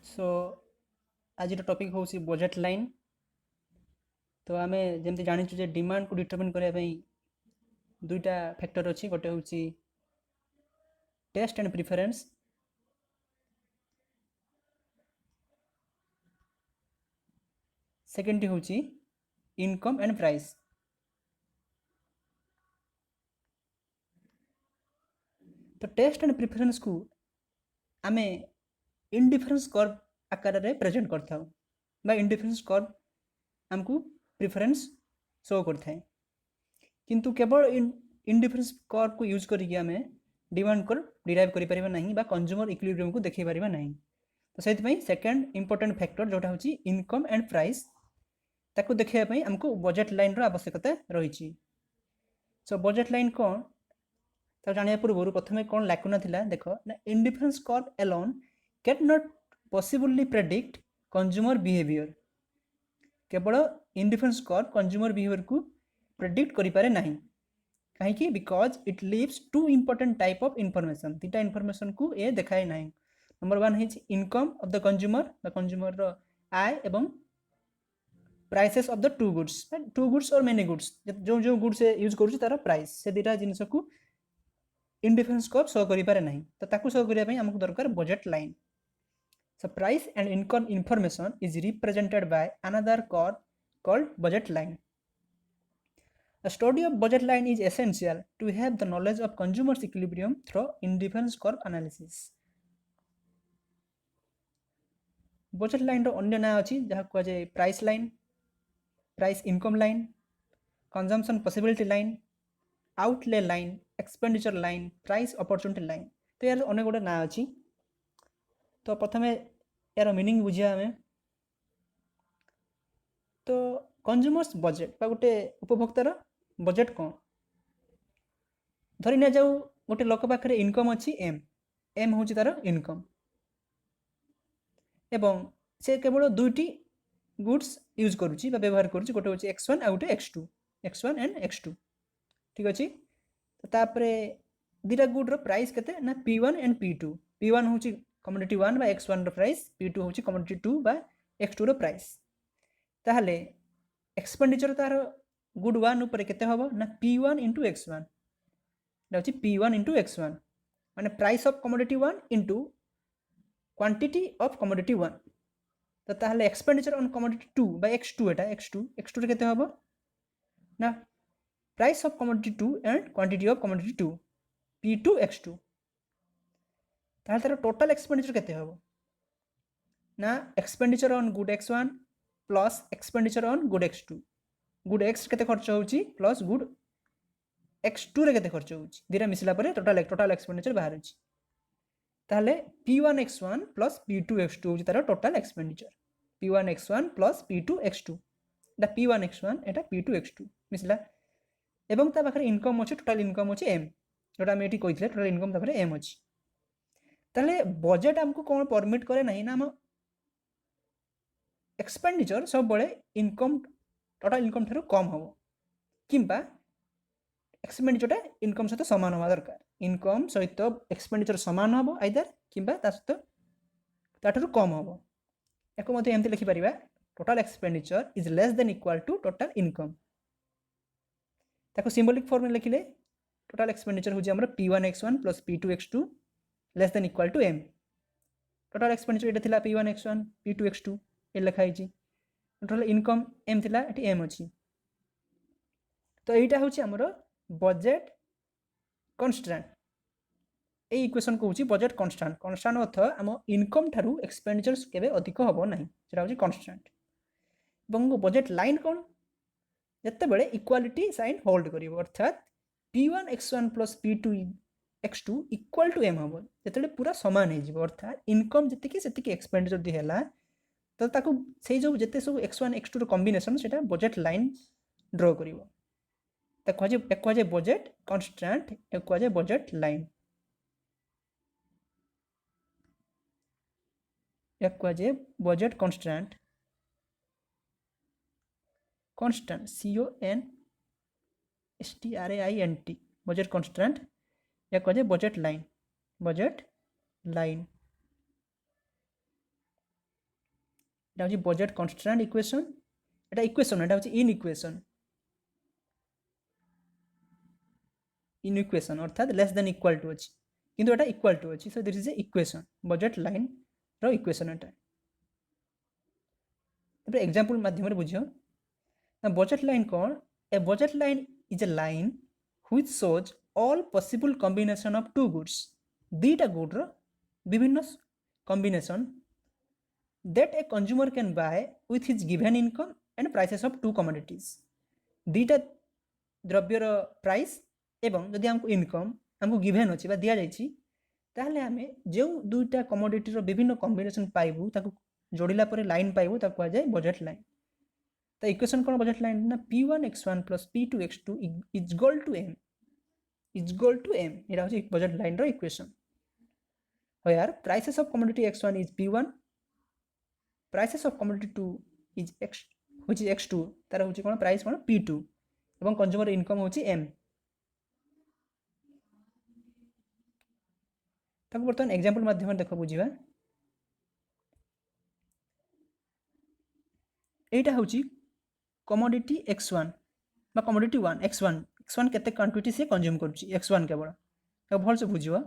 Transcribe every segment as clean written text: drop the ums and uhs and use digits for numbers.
सो आज टॉपिक हूँ budget line. तो आम जमी जाचु डिमांड को डिटरमिन करने दुईटा फैक्टर अच्छी गोटे हूँ टेस्ट एंड प्रिफरेंस। सेकेंड हूँ इनकम एंड प्राइस। तो टेस्ट एंड प्रिफरेंस को आम इंडिफरेंस कर्व आकार में प्रेजेंट कर इंडिफरेंस कर्व आमको प्रिफरेंस शो करता है किंतु केवल इंडिफरेंस कर्व को यूज करके आम डिमांड कर्व डिराइव कर कंज्यूमर इक्विलिब्रियम को देखै पारिबा नहीं। तो से सेकेंड इंपोर्टेंट फैक्टर जोटा हूँ इनकम एंड प्राइस ताको देखा आमको बजेट लाइन रो आवश्यकता रही। सो बजेट लाइन कौन तो जाना पूर्व प्रथम कौन लाकुना थिला देख ना indifference curve alone can not possibly predict consumer behaviour. केवल इंडिफरेंस कर्व कंज्यूमर बिहेवियर को प्रेडिक्ट करि पारे नहीं कहीं because it leaves two important type of information तीटा इनफॉरमेशन को ये देखाए ना। नंबर वन है इनकम ऑफ द कंज्यूमर आय एवं prices of the two goods और मेनी गुड्स जो जो गुड्स यूज कर तार प्राइस से दुटा जिनस को इंडिफरेंस कर्व शो करि पारे नहीं। तो ताकू शो करने आमको दरकार budget line. So price and income information is represented by another curve called budget line. A study of budget line is essential to have the knowledge of consumers equilibrium through indifference curve analysis. Budget line रो अन्य ना अछि जहा को जे price line, price income line, consumption possibility line, outlay line, expenditure line, price opportunity line. तो यार अनेक गोटे ना अछि। तो प्रथम यार मीनिंग बुझिया आमे। तो कंज्यूमर्स बजेट बा गोटे उपभोक्तार बजेट कौन धरी ना जाऊ गोटे लोक पाखे इनकम अच्छी एम एम हूँ तार इनकम एवं से केवल दुईटी गुड्स यूज करुच्ची व्यवहार करुच्ची गोटे हूँ X1 आ गोटे X2 X1 एंड X2 ठीक अच्छे। तापर दुटा गुड्र प्राइस केते ना P1 एंड P2 P1 हूँ कमोडिटी 1 बा X1 रो प्राइस P2 हूँ कमोडिटी 2 बा X2 रो प्राइस। ताहले एक्सपेंडिचर तार गुड 1 ऊपर केते हबो ना P1 इंटू X1 होची P1 इंटू X1 माने price of commodity 1 into quantity of commodity 1। तो ताहले expenditure on commodity 2 bye X2 Etah X2 रे केते हबो ना price of commodity 2 and quantity of commodity 2 P2 X2। ताहले तार टोटल एक्सपेंडिचर केते हबो ना expenditure on good X1 plus expenditure on good X2 good X केते खर्च होउची प्लस गुड X2 रे केते खर्च होउची दिरा मिसला परे टोटल एक्सपेंडिचर बाहर होची। ताहले P1 X1 plus P2 X2 होउची तार total expenditure P1 X1 plus P2 X2 एटा P1 X1 एटा P2 X2 मिसला एवं ता पाखरे इनकम अछि टोटल इनकम अछि M जोटा हम एठी कहितले टोटल इनकम तापरे M अछि। ताहले बजेट हमको कोन परमिट करे नाही ना हम एक्सपेंडिचर सब बळे इनकम टोटल इनकम थारु कम हबो किंबा एक्सपेंडिचर इनकम सहित समान हवा दरकार इनकम सहित एक्सपेंडिचर समान हबो आइदर किंबा ता सहित ताठरु कम हबो। एको मध्ये एमते लिखि परिबा total expenditure is less than equal to total income. ताको सिंबॉलिक फॉर्म में लिखिले टोटल एक्सपेंडिचर हो हमर P1 X1 plus P2 X2 less than equal to M। Total expenditure एटा थिला P1 X1 P2 X2 ए लिखाई छी टोटल इनकम M थिला एटी M अछि। तो एटा होची हमर बजेट कॉन्स्टेंट ए इक्वेशन को होची बजेट कॉन्स्टेंट कॉन्स्टेंट अर्थ हम इनकम थारु एक्सपेंडिचर्स केबे अधिक हबो नाही सेटा होची कॉन्स्टेंट। बंगो बजेट लाइन कोन जत्ते बड़े इक्वालिटी साइन होल्ड करिवो अर्थात P1 X1 plus P2 X2 equal to M हबो जत्ते पूरा समान हे जिवो अर्थात इनकम जत्ते की सेति की एक्सपेंडिचर दि हैला तो ताकू से जो जत्ते सब X1 X2 रो कॉम्बिनेशन सेटा बजेट लाइन ड्रा करिवो ताकू जे एक जे बजेट कांस्टेंट एक जे बजेट लाइन एक जे budget constant constant CONSTAINT budget constant एक जे बजेट लाइन এটা হচ্ছে বজেট কনস্ট্যান্ট ইকুয়েশন, এটা ইকুয়েশন এটা হচ্ছে ইনইকুয়েশন অর্থাৎ লেস দেন ইকুয়াল টু আছে, কিন্তু এটা ইকুয়াল টু আছে, so this is a equation, budget line র ইকুয়েশন এটা। তারপরে এক্সাম্পল মাধ্যমে বুঝিও না বজেট লাইন কোন, a budget line is a line which shows all possible combination of two goods, দুইটা গুডর বিভিন্ন combination that a consumer can buy with his given income and prices of two commodities, দুইটা দ্রব্যর price এবং যদি ଆମକୁ ইনকମ୍ ଆମକୁ given ଅଛି ବା ଦିଆଯାଇଛି, ତାହେଲେ ଆମେ ଯେଉଁ ଦୁଇଟା କମୋଡିଟିର ବିଭିନ୍ନ କମ୍ବିନେସନ୍ ପାଇବୁ ତାକୁ ଯୋଡ଼ିଲା ପରେ ଲାଇନ୍ ପାଇବୁ ତାକୁ କୁହାଯାଏ ବଜେଟ୍ ଲାଇନ୍। ତ ଇକ୍ୱେସନ୍ କ'ଣ ବଜେଟ୍ ଲାଇନ୍ ନା P1x1 plus P2x2 ଇଜ୍ଗଲ୍ two M, ଏଇଟା ହେଉଛି ବଜେଟ୍ ଲାଇନ୍ର equation. where prices of commodity x1 is P1, prices of commodity 2 is x, which is x2, तार होची कोन प्राइस कोन P2 এবং কনজ্যুমার ইনকম হচ্ছে M। তাকে বর্তমান এক্সাম্পল মাধ্যমে দেখো বুঝিবা, এইটা হচ্ছে কমোডিটি x1 বা কমোডিটি 1 x1 কেতে কোয়ান্টিটি সে কনজ্যুম করছি x1 কেবল, তাকে ভালসে বুঝিবা,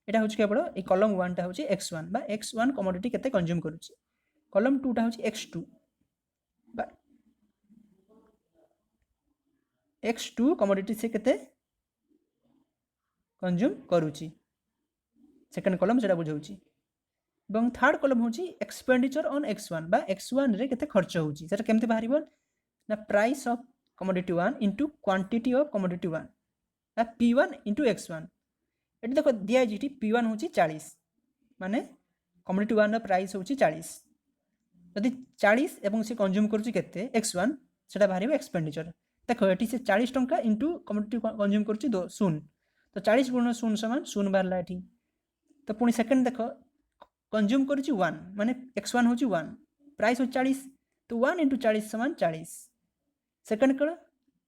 এটা হচ্ছে কেবল এই কলম 1টা হচ্ছে x1 বা x1 কমোডিটি কেতে কনজ্যুম করছি, কলম 2টা হচ্ছে x2 বা x2 কমোডিটি সে কেতে কনজ্যুম করুছি, সেকেন্ড কলম সেটা বুঝাଉଛି, এবং থার্ড কলম হচ্ছে এক্সপেন্ডিচর অন x1 বা x1 রে কেতে খরচ হଉଛି, সেটা কেমতে বাহারিব না price of commodity 1 into quantity of commodity 1 বা P1 ইন্টু x1। এটি দেখো দিয়া যেটি P1 হচ্ছে 40, মানে কমোডিটি 1 র প্রাইস হচ্ছে 40, যদি 40 এবং সে কনজ্যুম করছে কেতে x1 সেটা বাহারিব এক্সপেন্ডিচর। দেখো এটি সে 40 টঙ্কা ইন্টু কমোডিটি কনজ্যুম করছে 0, তো 40 গুণ 0 সমান 0 বাহারা এটি। তো পুଣି সেকেন্ড দেখ কনজ্যুম করছি 1 মানে x1 হচ্ছে 1, প্রাইস হচ্ছে 40, তো 1 ইন্টু 40 সমান 40, সেকেন্ড কোণ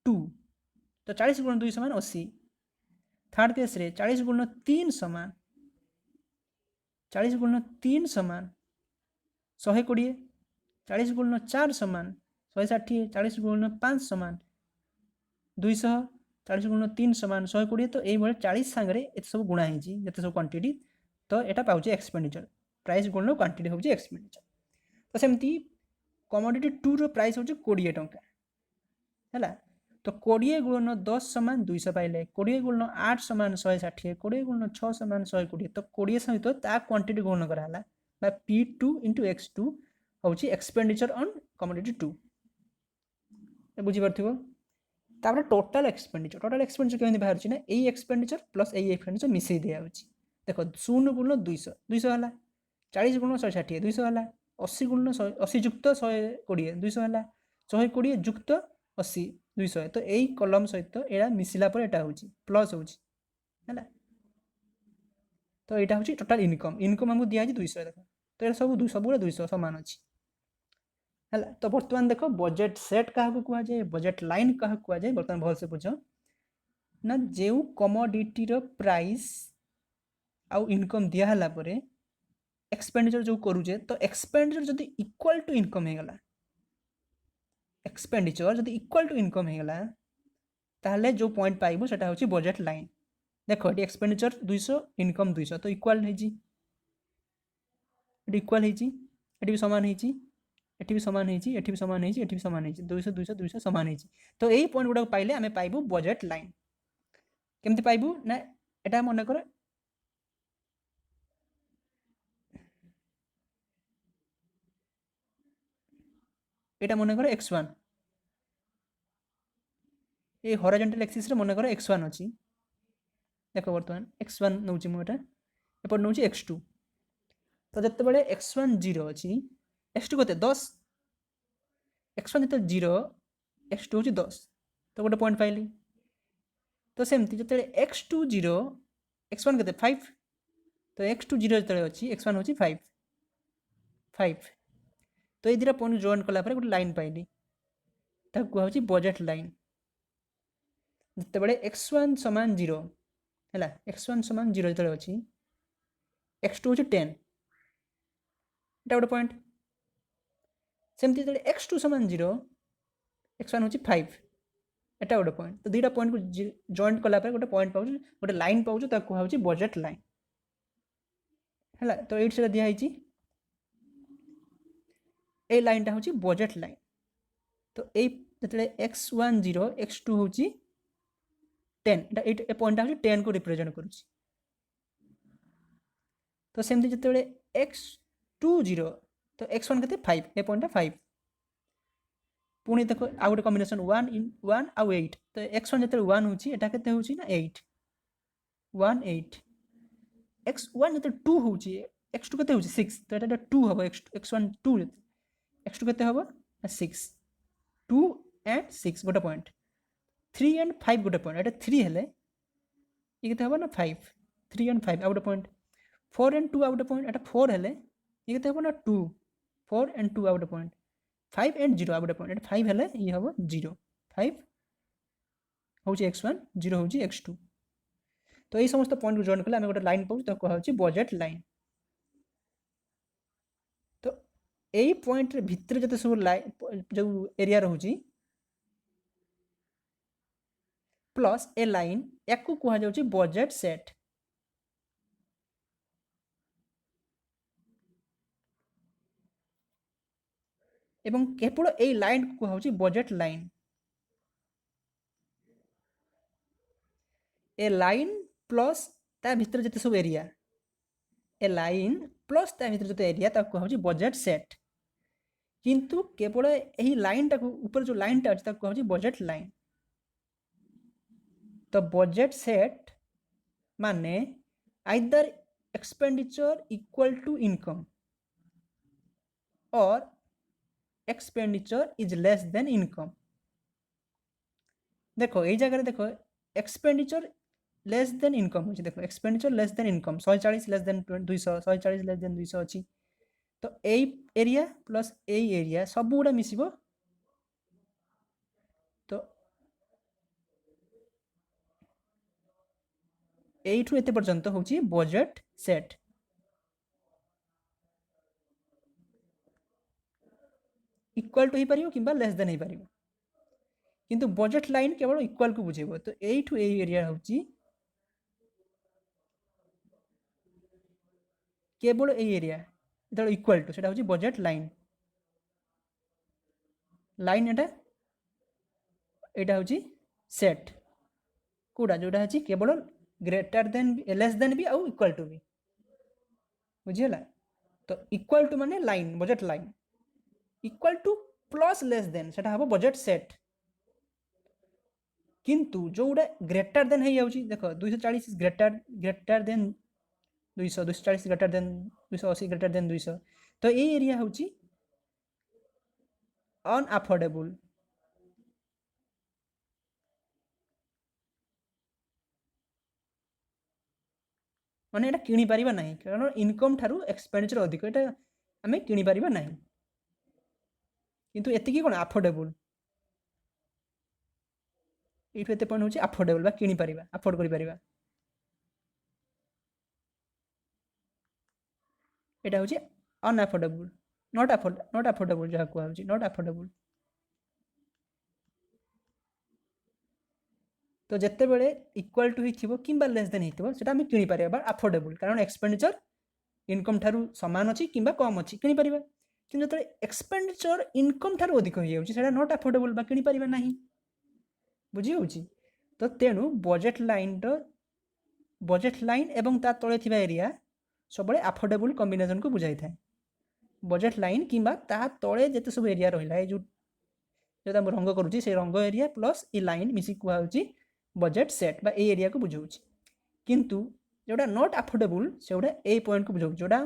2, তো 40 গুণ 2 সমান 80, থার্ড কেসরে 40 গুণ 3 সমান 120, 40 গুণ 4 সমান 160, 40 গুণ 5 সমান 200, 40 গুণ 3 সমান 120, তো এইভাবে 40 সাଙ୍ଗরে এতে সব গুণা হয়েছি যেতে সব কোয়ান্টিটি, তো এটা পাଉଛି এক্সপেন্ডিচর, প্রাইস গুণ কোয়ান্টিটি হচ্ছে এক্সপেন্ডিচর। তো সেমতি কমোডিটি 2 ର প্রাইস হচ্ছে 20 ଟଙ୍କା ହେଲା, তো 20 গুণ 10 সমান 200 পাইলে, 20 গুণ 8 সমান 160, 20 গুণ 6 সমান 120, তো 20 সহিত তা কোয়ান্টিটি গুণ করা ହେଲା বা P2 ইন্টু x2 হচ্ছে এক্সপেন্ডিচর অন কমোডিটি 2, বুঝি পারথিব। তারপরে টোটাল এক্সপেন্ডিচর কেମିତି ବାହାରୁଛି ନା এই এক্সপেন্ডিচর প্লস এই এক্সপেন্ডিচর মিশাই দিଆଯାଉଛି, ଦେଖ 0 গুণ 200 ହେଲା, 40 গুণ 160 200 ହେଲା, 80 গুণ 80 যুক্ত 120 200 ହେଲା, 120 যুক্ত 80 200, তো এই কলম সহিত এরা মিশিলা পরে এটা হচ্ছে প্লস হচ্ছে ହେଲା, তো এটা হচ্ছে টোটাল ইনকম আমাকে দিয়াছি 200, দেখো তো এটা ସବୁগুলো 200 সমান ଅଛି ହେଲା। ତ ବର୍ତ୍ତମାନ ଦେଖ ବଜେଟ୍ ସେଟ୍ କାହାକୁ କୁହାଯାଏ, ବଜେଟ୍ ଲାଇନ୍ କାହାକୁ କୁହାଯାଏ, ବର୍ତ୍ତମାନ ଭଲସେ ବୁଝ ନା ଯେଉଁ କମୋଡିଟିର ପ୍ରାଇସ୍ ଆଉ ଇନକମ୍ ଦିଆହେଲା ପରେ ଏକ୍ସପେଣ୍ଡିଚର ଯେଉଁ କରୁଛେ, ତ ଏକ୍ସପେଣ୍ଡିଚର ଯଦି ଇକ୍ୱାଲ୍ ଟୁ ଇନକମ୍ ହେଇଗଲା, ଏକ୍ସପେଣ୍ଡିଚର ଯଦି ଇକ୍ୱାଲ୍ ଟୁ ଇନକମ୍ ହେଇଗଲା, ତାହେଲେ ଯେଉଁ ପଏଣ୍ଟ ପାଇବୁ ସେଟା ହେଉଛି ବଜେଟ୍ ଲାଇନ୍। ଦେଖ ଏଠି ଏକ୍ସପେଣ୍ଡିଚର 200 ଇନକମ୍ 200, ତ ଇକ୍ୱାଲ୍ ହେଇଛି, ଏଠି ଇକ୍ୱାଲ୍ ହେଇଛି, ଏଠି ବି ସମାନ ହେଇଛି, এটি भी সমান হয়েছি, এটি भी সমান হয়েছি, এটি भी সমান হয়েছি, 200 200 200 সমান হয়েছি, তো এই পয়েন্ট গুড়া পাইলে আমি পাইবু বজেট লাইন। কেমতি পাইবু না এটা মনে করে এটা মনে করে x1, এই হরাইজন্টাল এক্সিস রে মনে করে x1 ଅଛି, দেখো বর্তমান x1 নউছি মু, এটা এপর নউছি x2, তো যেতেবেলে x1 0 ଅଛି, x2 কত 10, x1 যেতে 0 x2 হচ্ছে 10, তো গোটে পয়েন্ট পাইলি। তো সেমতি যেতেবেলে x2 0 x1 কেতে 5, তো x2 0 যেতেবেলে ଅଛି x1 হচ্ছে 5, তো এই দুটা পয়েন্ট জয়েন কলা পরে গোটে লাইন পাইলি, তাকে কুয়া হচ্ছে বজেট লাইন। যেতেবেলে x1 সমান 0 ହେଲା, x1 সমান 0 যেতেবেলে ଅଛି, x2 হচ্ছে 10, এটা গোটে পয়েন্ট, सेमती जो x2 समान 0 x1 हूँ 5 एटा गोटे पॉइंट तो दुईटा पॉइंट को जॉइंट कला गोटे पॉइंट पाऊँ गोटे लाइन पाऊँ कहुँ बजेट लाइन है तो ये दिखाई ए लाइनटा हूँ बजेट लाइन तो ये x1 0 x2 हूँ 10 ए पॉइंटा हूँ 10 को रिप्रेजेंट करुच्ची तो सेमती जो x2 0 तो x1 के 5 ए पॉइंटा 5 पुणी देख आउ गोटे कम्बिनेसन 1 इन 1 आउ 8 तो x1 जो 1 होची एटा केते होची ना 8 1 8 x1 जो 2 होची x2 केते होची 6 तो एटा 2 हबो x1 2 x2 केते हबो 6 2 एंड 6 गोटे पॉइंट 3 एंड 5 गोटे पॉइंट एटा 3 हेले ये केते हबो ना 5 3 एंड 5 आउ गोटे पॉइंट 4 एंड 2 आउ गोटे पॉइंट एटा 4 हेले ये केते हबो ना 2 4 एंड 2 आउ गोटे पॉइंट 5 एंड 0 आउ गोटे पॉइंट 5 हेले ये हबो 0 5 होची x1 0 होची x2 तो ये समस्त पॉइंट को जॉइन कले आमे गोटे लाइन पाऊ तो कहा होची बजेट लाइन तो यही पॉइंट रे भितर जते सब लाइन जो एरिया रहूची प्लस ए लाइन याकू कहा जाउची बजेट सेट एवं केवल ए लाइन को कहा होची बजेट लाइन ए लाइन प्लस ता भितर जते सब एरिया ए लाइन प्लस ता भितर जते एरिया ता कहा होची बजेट सेट किंतु केवल यही लाइन टाको ऊपर जो लाइन टा अछि ता कहा होची बजेट लाइन तो बजेट सेट माने either expenditure equal to income और expenditure is less than income देखो ये जगह देखो एक्सपेंडिचर लेस देन इनकम होची देखो expenditure less than income 140 less than 200 140 less than 200 अछि तो ए एरिया प्लस ए एरिया सब गुडा मिसिबो तो एठु एते पर्यंत होची बजेट सेट इक्वल टू ही परियो किंबा लेस देन ही परियो किंतु बजेट लाइन केवल इक्वल को बुझेबो तो एठु ए एरिया होची केवल ए एरिया इधर इक्वल टू सेटा होची बजेट लाइन लाइन एटा होची सेट कोडा जोडा होची केवल ग्रेटर देन लेस देन भी आउ इक्वल टू भी बुझियला तो इक्वल टू माने line budget line equal two plus less than सेटा हबो बजेट सेट किंतु जोडा ग्रेटर देन हे जाउची देखो 240 greater than 200 240 greater than 280 greater than 200 तो ये एरिया होची अनअफोर्डेबल माने एटा किनी परिबा नाही कारण इनकम थारु एक्सपेंडिचर अधिक एटा हमें किनी परिबा नाही किंतु एति की कोन अफोर्डेबल एठु एते पॉइंट होची अफोर्डेबल बा किनी परिबा अफोर्ड करि परिबा एटा होची अनअफोर्डेबल नॉट अफोर्डेबल जहा को होची नॉट अफोर्डेबल तो जिते बड़े इक्वल टू ही थिबो किंबा लेस देन हिथिबो सेटा हम किनी परिबा बा अफोर्डेबल कारण एक्सपेंडिचर इनकम थारु समान अछि किंबा कम अछि किनी परिबा किंतु जते एक्सपेंडिचर इनकम थारु अधिक होई जाउछि सेटा नॉट अफोर्डेबल बा किनी परिबा नाही बुझी होउछि तो तेनु बजेट लाइन एवं ता तळे थिबा एरिया सबले अफोर्डेबल कॉम्बिनेशन को बुझाई थाए बजेट लाइन किंबा ता तळे जते सब एरिया रहिला ए जो जेता हम रंग करूछि से रंग एरिया प्लस ई लाइन मिसी कुआ होछि बजेट सेट बा ए एरिया को बुझाउछि किंतु जोडा नॉट अफोर्डेबल सेउडा ए पॉइंट को बुझाउछि जोडा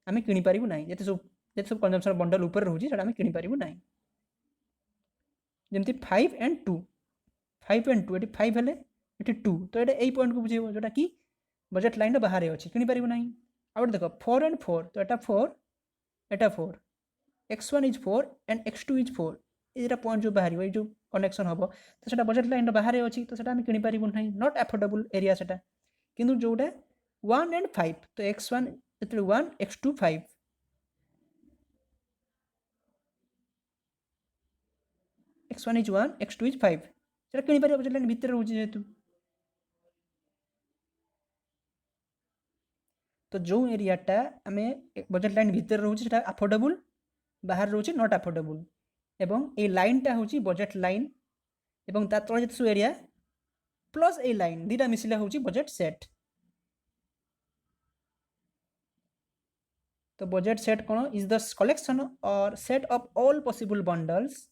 हमें किनि पारिबु नाही जते सब कंजम्पशन बंडल ऊपर रहउछि सेडा हमें किनि पारिबु नाही जेमति 5 एंड 2 5 एंड 2 एटी 5 हेले एटी 2 तो एटा ए पॉइंट को बुझेबो जोडा की बजेट लाइन बाहर अछि किनि पारिबु नाही आउट देखो 4 एंड 4 तो एटा 4 x1 is 4 and x2 is 4 Etah point जो बाहर ये जो कनेक्शन हबो तो सेटा बजेट लाइन बाहर अछि तो सेटा हम किनि पारिबु नाही नॉट अफोर्डेबल एरिया सेटा किंतु जोडा 1 एंड 5 तो x1 एते 1 x2 5 x1 is 1 x2 is 5 सेटा किनि पारे बजेट लाइन भितर रहउछि जेतु तो जो एरियाटा आमे बजेट लाइन भितर रहउछि सेटा अफोर्डेबल बाहर रहउछि नॉट अफोर्डेबल एवं ए लाइनटा होछि बजेट लाइन एवं ता तळे जेतु एरिया प्लस ए लाइन दीटा मिसिला होछि बजेट सेट तो बजेट सेट कौन इज द कलेक्शन और set of all possible bundles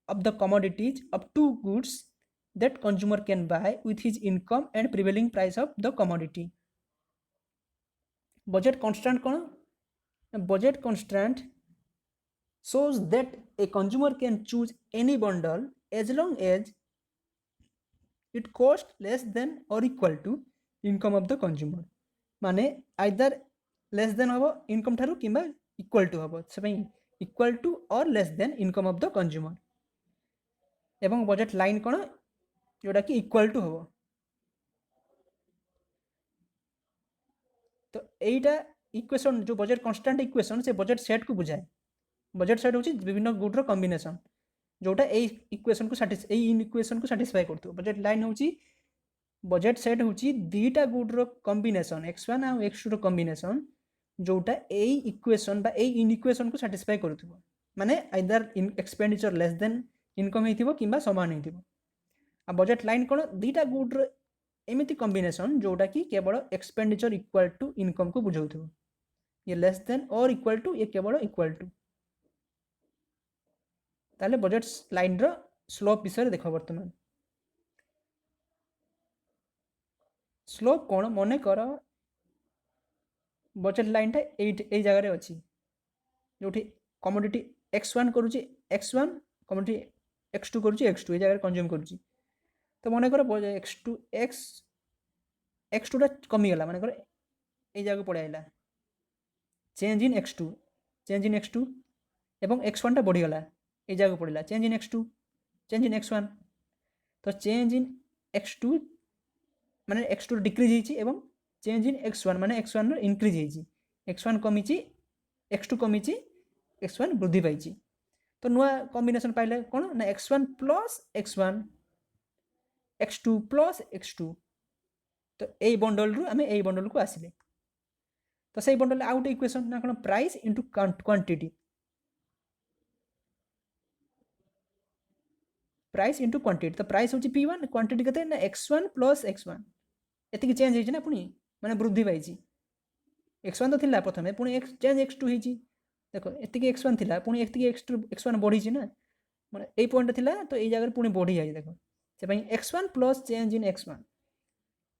of the commodities of two goods that consumer can buy with his income and prevailing price of the commodity. Budget constraint कौन budget constraint shows that a consumer can choose any bundle as long as it cost less than or equal to income of the consumer माने either less than हबो income ठारू किंबा equal to हबो से equal to or less than income of the consumer एवं budget line कौन जोटा कि इक्वल टू हम तो यहीटा इक्वेशन जो बजेट कन्स्टांट इक्वेशन से बजेट सेट को बुझाए बजेट सेट होची विभिन्न गुड्र कॉम्बिनेशन जोटा ए इक्वेशन को इक्वेशन को सैटिस्फाई करथु बजेट लाइन होची बजेट सेट होची दीटा गुड्र कॉम्बिनेशन x1 और x2 रो कॉम्बिनेशन जोटा ए इक्वेशन बा ए इक्वेशन को सैटिस्फाई करथु माने either expenditure less than income होइथिबो किंबा समान होइथिबो आ बजेट लाइन कोन दीटा गुड्र एमिति कॉम्बिनेशन जोटा कि केवल एक्सपेंडिचर इक्वल टू इनकम को बुझाउथिबो ये लेस देन और इक्वल टू ये केवल इक्वल टू ताले बजेट लाइन रो स्लोप विषय देखो वर्तमान स्लोप कोन मने कर बजेट लाइन टा ए जगह रे अछि जोठी कमोडिटी x1 करूची x1 कमोडिटी x2 करूची x2 ए जगह कंज्यूम करूची तो मने कर x2 x2 टा कमी गला मने कर ए जगह पड़े आइला चेंज इन x2 एवं x1 टा बढ़ी गला ए जगह पड़िला change in x2 change in x1 तो चेंज इन x2 माने x2 डिक्रीज हिची एवं चेंज इन x1 माने x1 रो इंक्रीज हिची x1 कमीची x2 कमीची x1 वृद्धि पाइची तो नुआ कॉम्बिनेशन पाइले कौन ना x1 plus x1 x2 plus x2 तो ए बंडल रु आमे ए बंडल को आसिले तो सही बंडल आउट इक्वेशन ना कौन price into quantity price into quantity तो प्राइस होची p1 क्वांटिटी कते ना x1 प्लस x1 एति की चेंज हिची ना पुनी माने वृद्धि पाइची x1 तो थिला प्रथमे पुनी चेंज x2 हिची देखो एति x1 थिला पुनी एति x1 बढ़ी छी ना माने ए पॉइंट थिला तो ए जगह पुनी बढ़ी जाई देखो से पई x1 plus change in x1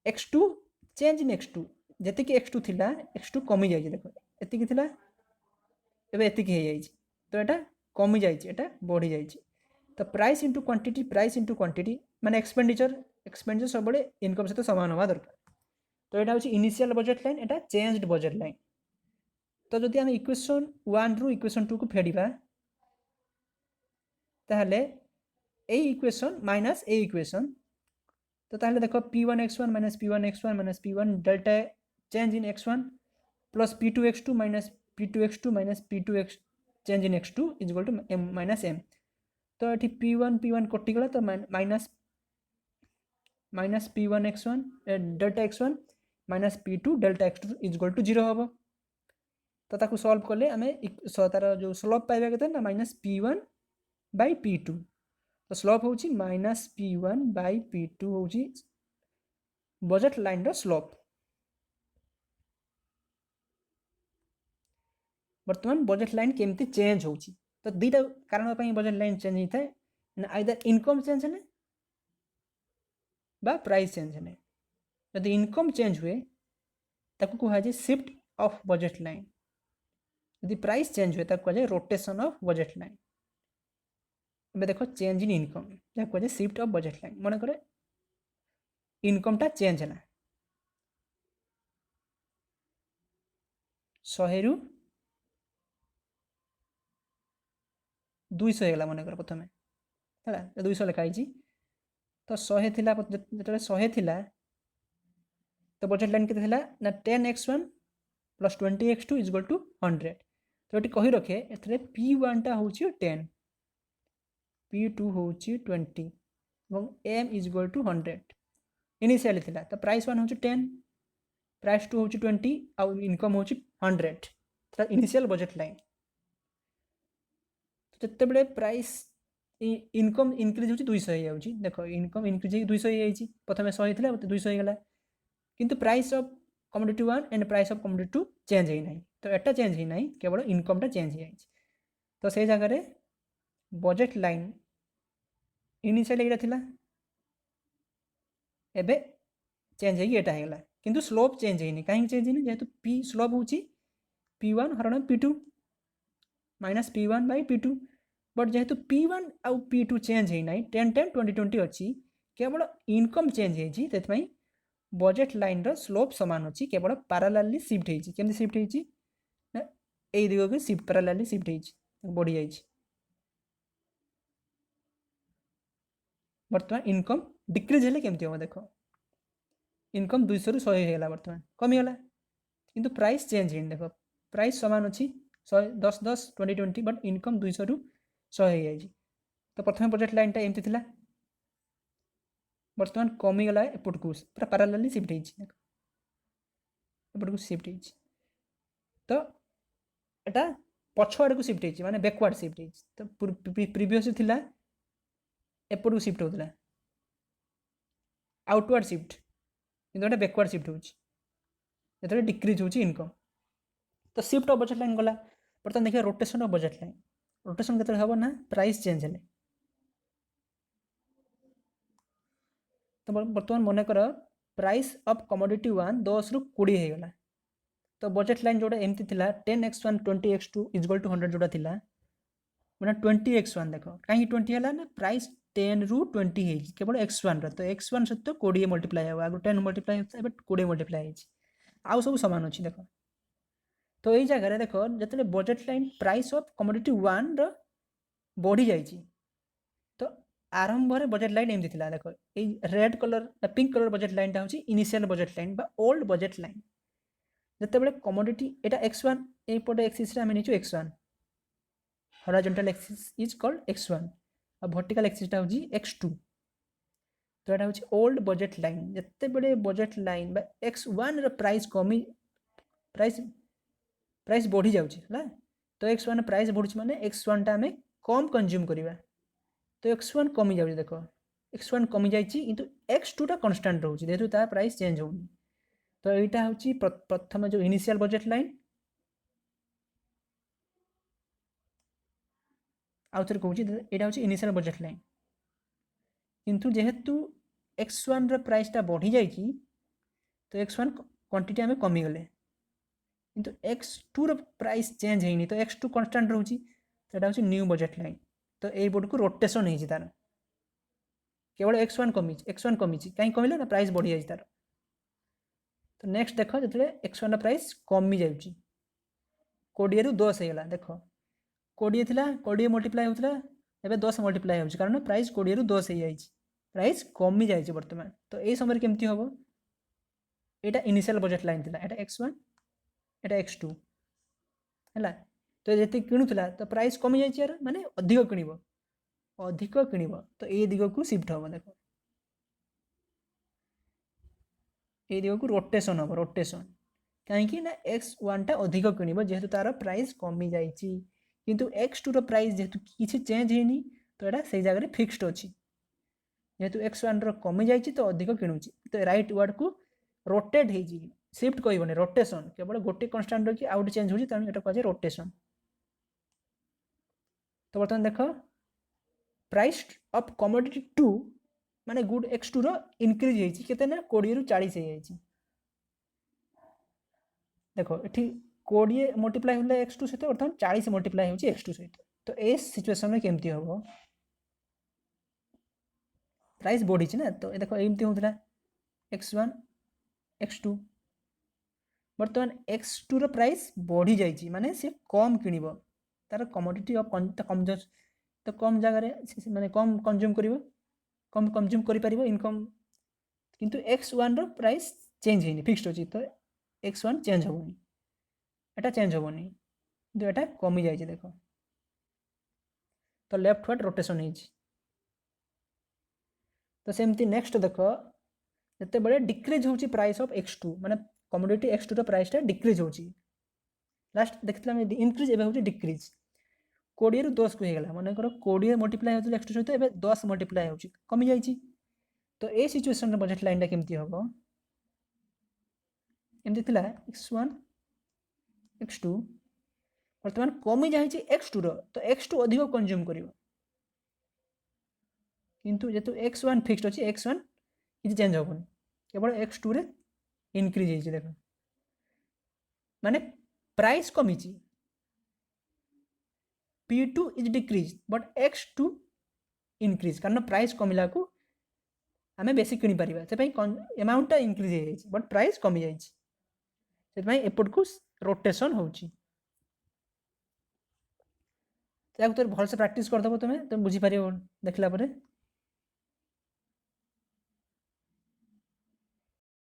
x2 change in x2 जति की x2 थिला x2 कमी जाई देखो एति की थिला एबे एति की हे जाई तो एटा कमी जाई एटा बढ़ी जाई तो प्राइस इनटू क्वांटिटी माने एक्सपेंडिचर सब बड़े इनकम से तो समान होवा दरकार तो एटा होची इनिशियल बजेट लाइन एटा चेंज्ड बजेट लाइन तो जदि हम इक्वेशन 1 रु इक्वेशन 2 को फेडिबा ताहले A equation minus A equation तो ताहले देखो p1x1 minus p1x1 minus p1 delta change in x1 plus p2x2 minus p2x2 minus p2x change in x2 is equal to m minus m तो ये p1 कटि गला तो minus p1x1 delta x1 minus p2 delta x2 is equal to 0 हम तो ताकू solve कले आमे तार जो स्लोप पाइबा केते ना माइनस p1 बाय p2 तो स्लोप होची माइनस p1 बाय p2 होची बजेट लाइन रो स्लोप वर्तमान बजेट लाइन केमती चेंज होची तो दीटा कारण पई बजेट लाइन चेंज होता है ना आइदर इनकम चेंज है बा प्राइस चेंज है यदि इनकम चेंज हुए ताकू कहा जाए शिफ्ट ऑफ बजेट लाइन यदि प्राइस चेंज हुए ताकू कहा जाए रोटेशन ऑफ बजेट लाइन अब देखो चेंज इन इनकम या कहा जाए शिफ्ट ऑफ बजेट लाइन मन करे इनकम टा चेंज है 100 रु 200 हेला मन कर प्रथमे हैला 200 लिखा हिची तो 100 थिला जेतले 100 थिला तो बजेट लाइन केते थिला ना 10x1 plus 20x2 is equal to 100 तो एटी कहि रखे एथरे p1 टा होची 10 P2 होची 20 এবং M is equal to 100 initially थिला तो प्राइस 1 होची 10 प्राइस 2 होची 20 आ इनकम होची 100 तो इनिशियल बजेट लाइन तो जते बड़े प्राइस इनकम इनक्रीज होची 200 हो जाउची देखो इनकम इनक्रीज 200 हो जाइची प्रथमे 100 थिला 200 हो गेला किंतु price of commodity 1 and price of commodity 2 change ही नहीं तो एटा चेंज ही नहीं केवल इनकमटा चेंज हो जाइची तो से जगह रे बजेट लाइन इनिशियल एटा थिला एबे चेंज है एटा हेला किंतु स्लोप चेंज है नहीं कहीं चेंज नहीं जेहेतु पी स्लोप होची P1 हरण P2 minus P1 bye P2 but जेहेतु P1 आउ P2 चेंज है नहीं 10 10 20 20 अच्छी केवल इनकम चेंज है से बजेट लाइन रो स्लोप समान अच्छी केवल पैरेलली शिफ्ट है केमती शिफ्ट है ए दिग को शिफ्ट पैरेलली शिफ्ट है बढ़ी जाइए बर्तमान इनकम डिक्रीज हेले केमती हम देख इनकम 200 रु 100 होगा बर्तमान कमीगला किंतु प्राइस चेंज है देख प्राइस समान अच्छी 10 10 20 20 बट इनकम 200 रु 100 हो जाए तो प्रथम बजेट लाइनटा एमती थिला बर्तमान कमीगला एपट को पूरा पैरेलली शिफ्ट एपट को शिफ्ट तो एटा पछुआड़ को शिफ्ट माने बैकवर्ड शिफ्ट तो प्रीवियस थिला एपट को शिफ्ट होता आउटवर्ड शिफ्ट किंतु बैकवर्ड शिफ्ट हो डिक्रीज हो इनकम तो शिफ्ट ऑफ बजेट लाइन गला बर्तमान देखिए rotation of budget line rotation केते हम ना प्राइस चेंज हेले तो बर्तमान मन कर प्राइस ऑफ कमोडिटी 1 10 रु 20 हो गला तो बजेट लाइन जोड़ा एमती थिला 10x1 20x2 इक्वल टू 100 जोड़ा थिला माने 20x1 देखो कहीं 20 हला ना प्राइस 10 रु 20 है केवल x1 रो तो x1 सहित 20 मल्टीप्लाई हो आगु 10 मल्टीप्लाई होता है बट 20 मल्टीप्लाई है आउ सब समान अछि देखो तो यही जगह देखो जतले budget line price of commodity 1 रो बढ़ी जाइए तो आरंभ रे बजेट लाइन एमती थिला देखो ए red colour pink colour budget लाइनटा होची इनिशियल बजेट लाइन बा ओल्ड बजेट लाइन जते बेले कमोडिटी एटा x1 ए पटे एक्सिस रे हम निचो x1 horizontal axis is called x1 और वर्टिकल एक्सिस टा होची x2 तो एटा होची ओल्ड बजेट लाइन जते बेले बजेट लाइन बा x1 रो प्राइस कमी प्राइस बढ़ी जाउची हला तो x1 प्राइस बढ़ुची माने x1 टा हमें कम कंज्यूम करिवा तो x1 कमी जाउची देखो x1 कमी जाइची किंतु x2 टा कांस्टेंट रहउची जेतु ता प्राइस चेंज होउनी तो एटा होची प्रथम जो इनिशियल बजेट लाइन आउथर कहूची एटा होची इनिशियल बजेट लाइन किंतु जेहेतु x1 रो प्राइस टा बढ़ी जाइची तो x1 क्वांटिटी हमें कमी गले किंतु x2 रो प्राइस चेंज हेनी तो x2 कांस्टेंट रहउची तो एटा होची न्यू बजेट लाइन तो ए बोर्ड को रोटेशन हेची तार केवल x1 कमी कहीं कमिले ना प्राइस बढ़ी जाइची तार तो नेक्स्ट देखो जतले x1 रो प्राइस कमी जाउची 20 रु 10 हेगला देखो 20 थिला 20 मल्टीप्लाई होतला एबे 10 मल्टीप्लाई होची कारण प्राइस 20 रु 10 हे जाइची प्राइस कमी जाइची वर्तमान तो ए समय केमती होबो एटा इनिशियल बजेट लाइन थिला एटा x1 एटा x2 हैला तो जति किणुतला तो प्राइस कमी जाइची यार माने अधिक किणिबो तो ए दिग को शिफ्ट होबो देखो ए दिग को रोटेशन होबो रोटेशन कहीं कि ना x1 टा अधिक किणिबो जेहेतु तार प्राइस कमी जाइची किंतु x2 रो प्राइस जेहेतु किछि चेंज हेनी तो एटा सही जगह रे फिक्स्ड अछि जेहेतु x1 रो कमी जाइची तो अधिक किणुची तो राइट वर्ड को रोटेट हेजी शिफ्ट कहबोनी रोटेशन केवल गोटे कांस्टेंट रखि आउट चेंज होजी तने एटा कहजे रोटेशन तो बर्तमान देखो प्राइस ऑफ कमोडिटी 2 माने गुड x2 रो इंक्रीज हेजी केते ना 20 रु 40 हे जाइची देखो एठी 20 मल्टीप्लाई होले x2 सहित अर्थात 40 मल्टीप्लाई होची x2 सहित तो ए सिचुएशन में केमती होबो प्राइस बढ़ी छी ना तो ए देखो एमती होतला x1 x2 बर्तमान x2 रो प्राइस बढ़ी जाइची माने से कम किनिबो तार कमोडिटी ऑफ कम जगह रे माने कम कंज्यूम करिवो कम कंज्यूम करि परिवो इनकम किंतु x1 रो प्राइस चेंज हेनी फिक्स्ड होची तो x1 चेंज होबोनी एटा चेंज होबोनी किंतु एटा कमी जाइची देखो तो लेफ्ट वर्ड रोटेशन हेची तो सेमती नेक्स्ट देख जिते डिक्रिज होची प्राइस ऑफ x2 माने कमोडिटी x2 रो प्राइसटा डिक्रिज होची लास्ट देखिला हम इंक्रीज एबे होची डिक्रिज 20 रु 10 को हेगला माने कर 20 मल्टीप्लाई होची x2 सहित एबे 10 मल्टीप्लाई होची कमी जाईची तो ए सिचुएशन रे बजेट लाइनटा केमती हबो एमती थिला x1 x2 वर्तमान कमी जाईची x2 रो तो x2 अधिक कंज्यूम करिवो किंतु जेतु x1 फिक्स्ड अछि x1 किछि चेंज होबन केवल x2 रे इंक्रीज होईची देखो माने प्राइस कमीची P2 is decrease but x2 increase कारण प्राइस कमिला को आमे बेसी किनि परिबा से पई अमाउंट टा इंक्रीज हे जाईची बट प्राइस कमी जाईची से पई एपट को रोटेशन होची तो भल से प्रैक्टिस कर दबो तुम बुझी पारियो देखला परे।